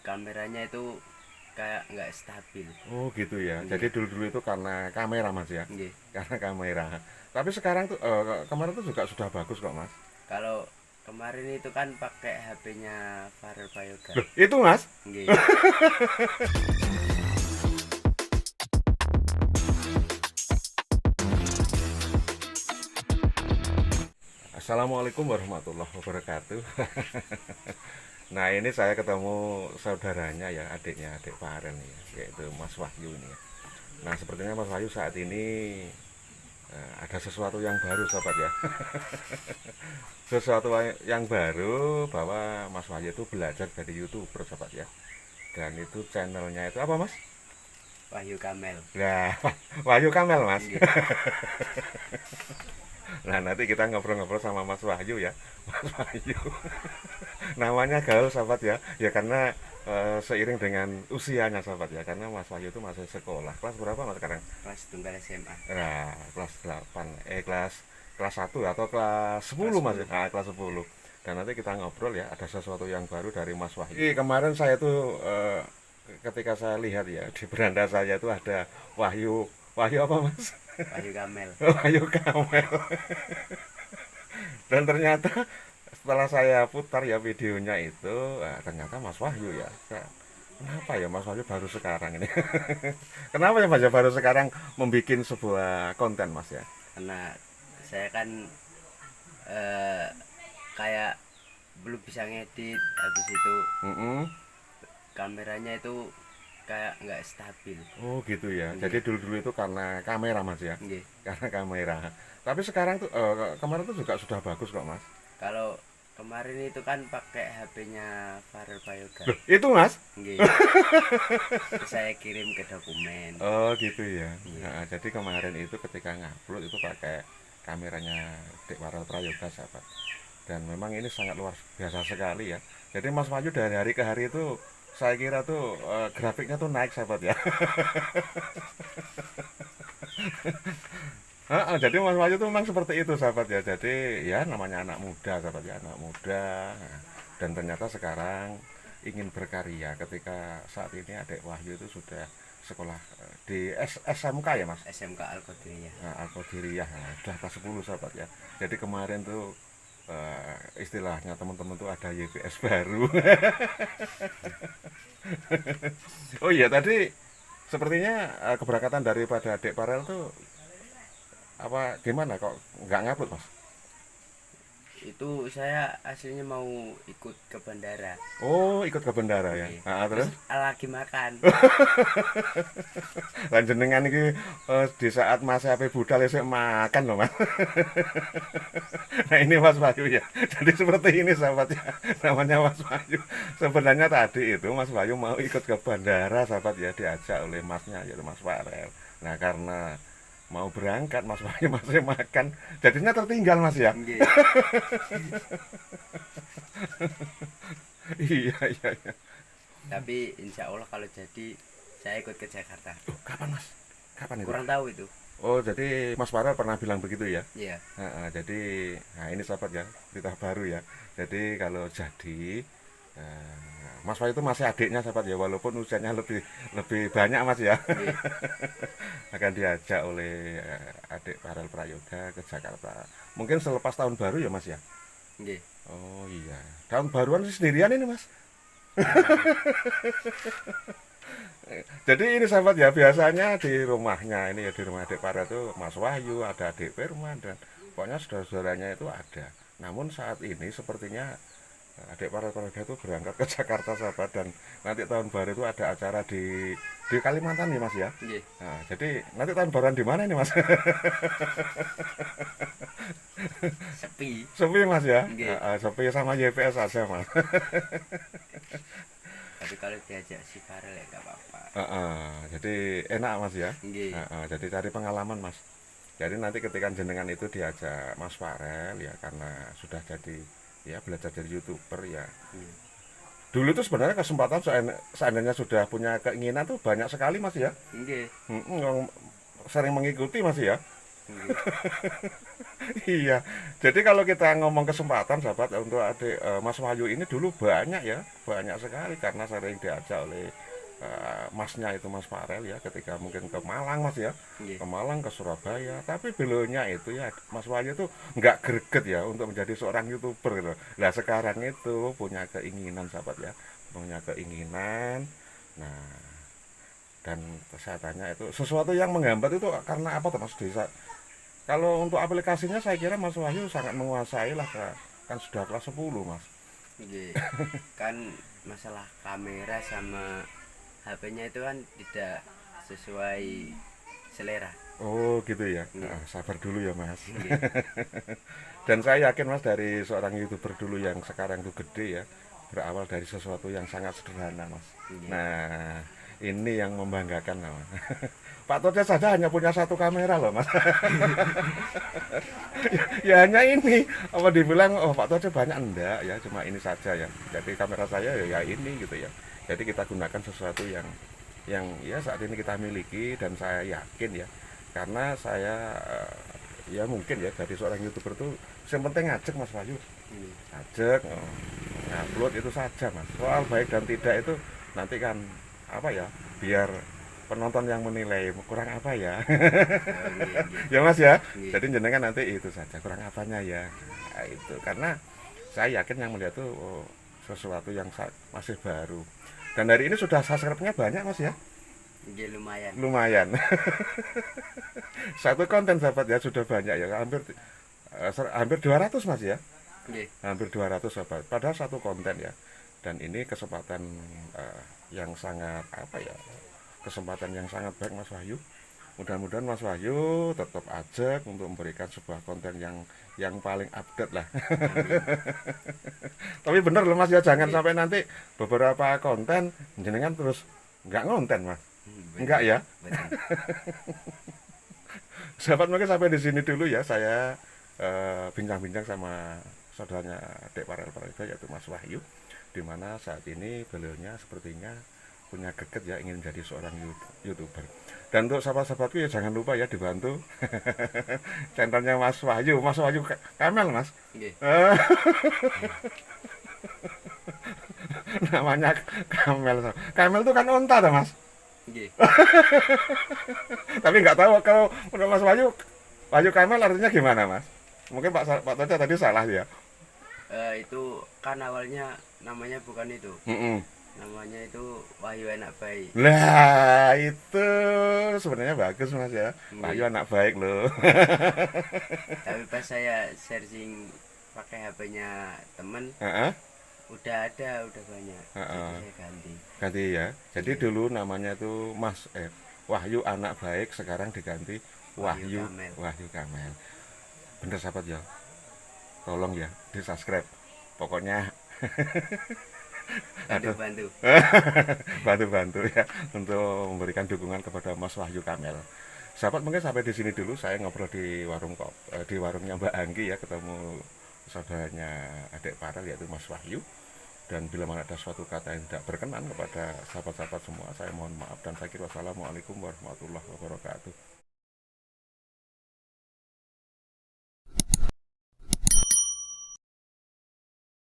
kameranya itu kayak nggak stabil. Oh gitu ya. Nggih. Jadi dulu-dulu itu karena kamera Mas ya. Nggih. Karena kamera. Tapi sekarang tuh kemarin tuh juga sudah bagus kok Mas. Kalau kemarin itu kan pakai HP-nya Farel Prayoga. Loh, itu Mas. Nggih. Assalamualaikum warahmatullahi wabarakatuh. Nah ini saya ketemu saudaranya ya, adiknya, adik Paren ya, yaitu Mas Wahyu ini ya. Nah sepertinya Mas Wahyu saat ini ada sesuatu yang baru sobat ya. Sesuatu yang baru bahwa Mas Wahyu itu belajar dari YouTuber sobat ya. Dan itu channelnya itu apa Mas? Wahyu Kamel. Nah, Wahyu Kamel Mas. Nggih. Nah nanti kita ngobrol-ngobrol sama Mas Wahyu ya. Mas Wahyu. Namanya gaul sahabat ya. Ya karena seiring dengan usianya sahabat ya. Karena Mas Wahyu itu masih sekolah. Kelas berapa Mas sekarang? Kelas tunggal SMA. Nah, kelas 8 kelas 1 atau kelas Kelas 10 Mas. 10. Nah, kelas 10. Dan nanti kita ngobrol ya, ada sesuatu yang baru dari Mas Wahyu. Kemarin saya tuh ketika saya lihat ya di beranda saya itu ada Wahyu. Wahyu apa Mas? Wahyu Kamel. Wahyu Kamel. Dan ternyata setelah saya putar ya videonya itu, ternyata Mas Wahyu ya. Kenapa ya Mas Wahyu baru sekarang ini? Kenapa ya Mas ya baru sekarang membuat sebuah konten Mas ya? Karena saya kan eh, kayak belum bisa ngedit, habis itu Mm-mm. kameranya itu kayak nggak stabil. Oh gitu ya. Nggih. Jadi dulu-dulu itu karena kamera Mas ya. Nggih. Karena kamera. Tapi sekarang tuh kemarin tuh juga sudah bagus kok Mas. Kalau kemarin itu kan pakai HP-nya Farel Prayoga. Loh, itu Mas? Nggih. Terus saya kirim ke dokumen. Oh gitu ya. Nggih. Nah, jadi kemarin itu ketika ngupload itu pakai kameranya Dek Warel Prayoga sahabat. Dan memang ini sangat luar biasa sekali ya. Jadi Mas Wahyu dari hari ke hari itu saya kira tuh grafiknya tuh naik sahabat ya. Jadi Mas Wahyu tuh memang seperti itu sahabat ya. Jadi ya namanya anak muda sahabat ya, anak muda. Nah, dan ternyata sekarang ingin berkarya ketika saat ini adik Wahyu itu sudah sekolah di SMK ya Mas. SMK Al-Qadiriyah. Nah, Al-Qadiriyah, nah, sudah kelas 10 sahabat ya. Jadi kemarin tuh istilahnya teman-teman tuh ada YPS baru. Oh iya tadi sepertinya keberangkatan daripada adik Parel tuh apa gimana kok nggak ngupload Mas? Itu saya aslinya mau ikut ke bandara. Oh ikut ke bandara ya. Nggih. Nah, Terus terus lagi makan. lan jenengan iki di saat Mas Ape budal isih makan loh Mas. Nah ini Mas Wahyu ya. Jadi seperti ini sahabat ya. Namanya Mas Wahyu. Sebenarnya tadi itu Mas Wahyu mau ikut ke bandara sahabat ya diajak oleh masnya yaitu Mas Farel. Nah karena mau berangkat Mas Wahyu masih makan jadinya tertinggal Mas ya. Nggih. Iya iya iya. Tapi insya Allah kalau jadi saya ikut ke Jakarta. Oh, kapan Mas? Kapan itu? Kurang tahu itu. Oh jadi Mas Farel pernah bilang begitu ya? Iya. Jadi nah ini sahabat ya berita baru ya. Jadi kalau jadi Mas Wahyu itu masih adiknya sahabat ya walaupun usianya lebih lebih banyak Mas ya. Nggih. Akan diajak oleh adik Farel Prayoga ke Jakarta. Mungkin selepas tahun baru ya Mas ya. Nggih. Oh iya. Tahun baruan sendirian ini Mas. Jadi ini sahabat ya biasanya di rumahnya ini ya di rumah adik Farel itu Mas Wahyu ada adik Firman dan pokoknya saudara-saudaranya itu ada. Namun saat ini sepertinya adik para keluarga itu berangkat ke Jakarta sahabat dan nanti tahun baru itu ada acara di Kalimantan nih Mas ya. Nggih. Nah, jadi nanti tahun baruan di mana ini Mas? Sepi. Sepi Mas ya. Nggih. Sepi sama YPS aja Mas. Tapi kalau diajak si Farel ya nggak apa-apa. Jadi enak Mas ya. Nggih. Jadi cari pengalaman Mas. Jadi nanti ketika jenengan itu diajak Mas Farel ya karena sudah jadi ya belajar jadi YouTuber ya. Nggih. Dulu itu sebenarnya kesempatan seandainya sudah punya keinginan tuh banyak sekali Mas ya. Nggih. Yang sering mengikuti Mas ya. Nggih. Iya, jadi kalau kita ngomong kesempatan sahabat untuk adik Mas Wahyu ini dulu banyak ya, banyak sekali karena sering diajak oleh masnya itu Mas Farel ya, ketika mungkin ke Malang Mas ya, Nggih. ke Malang, ke Surabaya. Tapi beliaunya itu ya Mas Wahyu tuh nggak greget ya untuk menjadi seorang YouTuber gitu. Nah sekarang itu punya keinginan sahabat ya, punya keinginan. Nah dan saya tanya itu sesuatu yang menghambat itu karena apa tuh Mas Desa? Kalau untuk aplikasinya saya kira Mas Wahyu sangat menguasai lah kan sudah kelas 10 Mas. Nggih. Kan masalah kamera sama HP-nya itu kan tidak sesuai selera. Oh gitu ya. Nggih. Nah, sabar dulu ya Mas. Nggih. Dan saya yakin Mas dari seorang YouTuber dulu yang sekarang itu gede ya, berawal dari sesuatu yang sangat sederhana Mas. Nggih. Nah, ini yang membanggakan lah Mas. Pak Toce saja hanya punya satu kamera loh Mas. Ya hanya ini. Apa dibilang oh Pak Toce banyak enggak ya, cuma ini saja ya. Jadi kamera saya ya ini gitu ya. Jadi kita gunakan sesuatu yang ya saat ini kita miliki dan saya yakin ya karena saya ya mungkin ya dari seorang YouTuber tuh yang penting ngajak Mas Wahyu Nggih. ngajak upload itu saja Mas soal baik dan tidak itu nanti kan apa ya biar penonton yang menilai kurang apa ya Oh, nggih, nggih. ya Mas ya Nggih. jadi jenengan nanti itu saja kurang apanya ya nah, itu karena saya yakin yang melihat tuh oh, sesuatu yang masih baru dan hari ini sudah subscribe-nya banyak Mas ya Nggih, lumayan. lumayan satu konten sahabat ya sudah banyak ya hampir 200 Mas ya Nggih. hampir 200 sahabat padahal satu konten ya dan ini kesempatan yang sangat apa ya kesempatan yang sangat baik Mas Wahyu mudah-mudahan Mas Wahyu tetap ajak untuk memberikan sebuah konten yang paling update lah Amin. tapi bener loh Mas ya jangan Nggih. sampai nanti beberapa konten jenengan terus nggak ngonten Mas Betul. enggak ya Betul. sahabat mungkin sampai di sini dulu ya saya bincang-bincang sama saudaranya Dek Farel Prayoga yaitu Mas Wahyu di mana saat ini beliaunya sepertinya punya greget ya ingin menjadi seorang YouTuber dan untuk sahabat-sahabatku ya jangan lupa ya dibantu channelnya Mas Wahyu Kamel Mas Nggih. namanya Kamel tuh kan onta tuh Mas Nggih. tapi nggak tahu kalau menurut Mas Wahyu Kamel artinya gimana Mas mungkin Pak Toca tadi salah ya Itu kan awalnya namanya bukan itu. Mm-mm. Namanya itu Wahyu Anak Baik. Lah itu sebenarnya bagus Mas ya Wahyu Nggih. anak baik loh Tapi pas saya searching pakai HP-nya temen, Heeh, udah banyak. heeh. Jadi saya ganti. Ganti ya jadi dulu namanya itu Wahyu anak baik sekarang diganti Wahyu Wahyu Kamel. Wahyu Kamel bener sahabat ya tolong ya di subscribe pokoknya aduh Bantu-bantu. bantu-bantu ya untuk memberikan dukungan kepada Mas Wahyu Kamel sahabat mungkin sampai di sini dulu saya ngobrol di di warungnya Mbak Anggi ya ketemu saudaranya adik Farel yaitu Mas Wahyu dan bila mana ada suatu kata yang tidak berkenan kepada sahabat-sahabat semua saya mohon maaf dan saya kira wassalamualaikum warahmatullahi wabarakatuh